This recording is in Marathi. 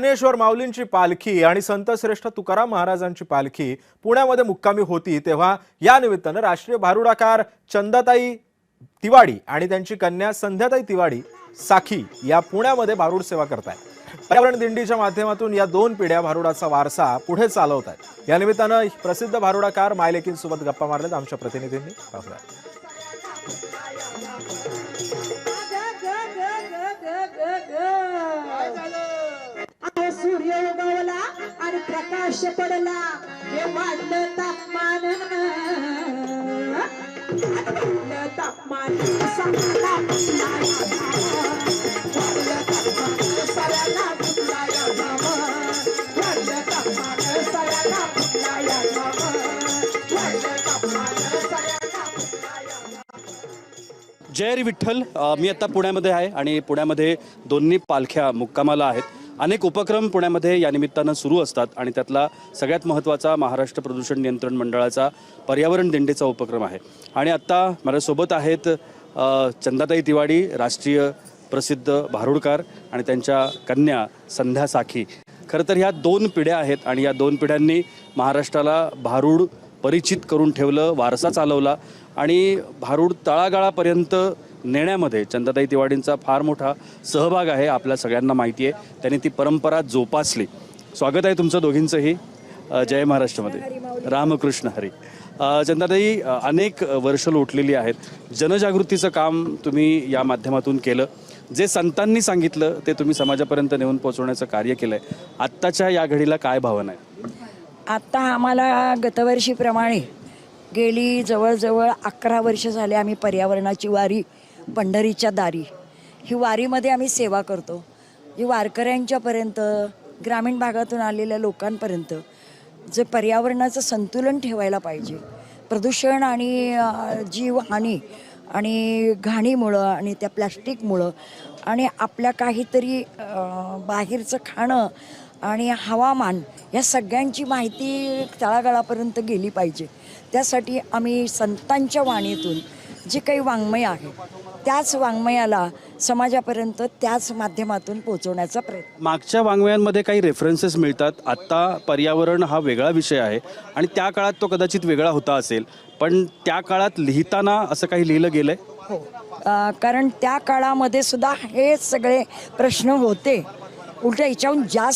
ज्ञानेश्वर माऊलींची पालखी आणि संतश्रेष्ठ तुकाराम महाराजांची पालखी पुण्यामध्ये मुक्कामी होती तेव्हा या निमित्तानं राष्ट्रीय भारुडाकार चंदाताई तिवाडी आणि त्यांची कन्या संध्याताई तिवाडी साखी या पुण्यामध्ये भारुड सेवा करतायत। पर्यावरण दिंडीच्या माध्यमातून या दोन पिढ्या भारुडाचा वारसा पुढे चालवतात। या निमित्तानं प्रसिद्ध भारुडाकार मायलेकींसोबत गप्पा मारल्यात आमच्या प्रतिनिधींनी। पाहूया। सूर्य उगवला आणि प्रकाश पडला हे वाढलं तापमान तापमान जय रे विठ्ठल। मी आता पुण्यामध्ये आहे आणि पुण्यामध्ये दोन्ही पालख्या मुक्कामाला आहेत। अनेक उपक्रम पुण्यामध्ये या निमित्तानं सुरू असतात आणि त्यातला सगळ्यात महत्त्वाचा महाराष्ट्र प्रदूषण नियंत्रण मंडळाचा पर्यावरण दिंडीचा उपक्रम आहे। आणि आता माझ्यासोबत आहेत चंदाताई तिवाडी, राष्ट्रीय प्रसिद्ध भारुडकार, आणि त्यांच्या कन्या संध्या साखी। खरं तर ह्या दोन पिढ्या आहेत आणि या दोन पिढ्यांनी महाराष्ट्राला भारुड परिचित करून ठेवलं, वारसा चालवला आणि भारुड तळागाळापर्यंत नेण्यामध्ये चंदाताई तिवाडींचा फार मोठा सहभाग आहे। आपल्या सगळ्यांना माहिती आहे, त्यांनी ती परंपरा जोपासली। स्वागत आहे तुमचं दोघींचंही जय महाराष्ट्रामध्ये। रामकृष्ण हरी। चंदाताई, अनेक वर्ष लोटलेली आहेत, जनजागृतीचं काम तुम्ही या माध्यमातून केलं, जे संतांनी सांगितलं ते तुम्ही समाजापर्यंत नेऊन पोहोचवण्याचं कार्य केलं आहे। आत्ताच्या या घडीला काय भावना आहे? आता आम्हाला गतवर्षीप्रमाणे गेली जवळजवळ 11 वर्ष झाले आम्ही पर्यावरणाची वारी पंढरीच्या दारी ही वारीमध्ये आम्ही सेवा करतो। जी वारकऱ्यांच्यापर्यंत, ग्रामीण भागातून आलेल्या लोकांपर्यंत जे पर्यावरणाचं संतुलन ठेवायला पाहिजे, प्रदूषण आणि जीवहानी आणि घाणीमुळं आणि त्या प्लॅस्टिकमुळं आणि आपल्या काहीतरी बाहेरचं खाणं आणि हवामान या सगळ्यांची माहिती तळागाळापर्यंत गेली पाहिजे। त्यासाठी आम्ही संतांच्या वाणीतून जे काही वाङ्मय आहे त्याच वाङ्मयाला समाजापर्यंत त्याच माध्यमातून पोहोचवण्याचा प्रयत्न। मागच्या वाङ्मयांमध्ये काही रेफरन्सेस मिळतात। आत्ता पर्यावरण हा वेगळा विषय आहे आणि त्या काळात तो कदाचित वेगळा होता असेल, पण त्या काळात लिहिताना असं काही लिहिलं गेलंय? हो, कारण त्या काळामध्ये सुद्धा हे सगळे प्रश्न होते। उलट याच्याहून जास्त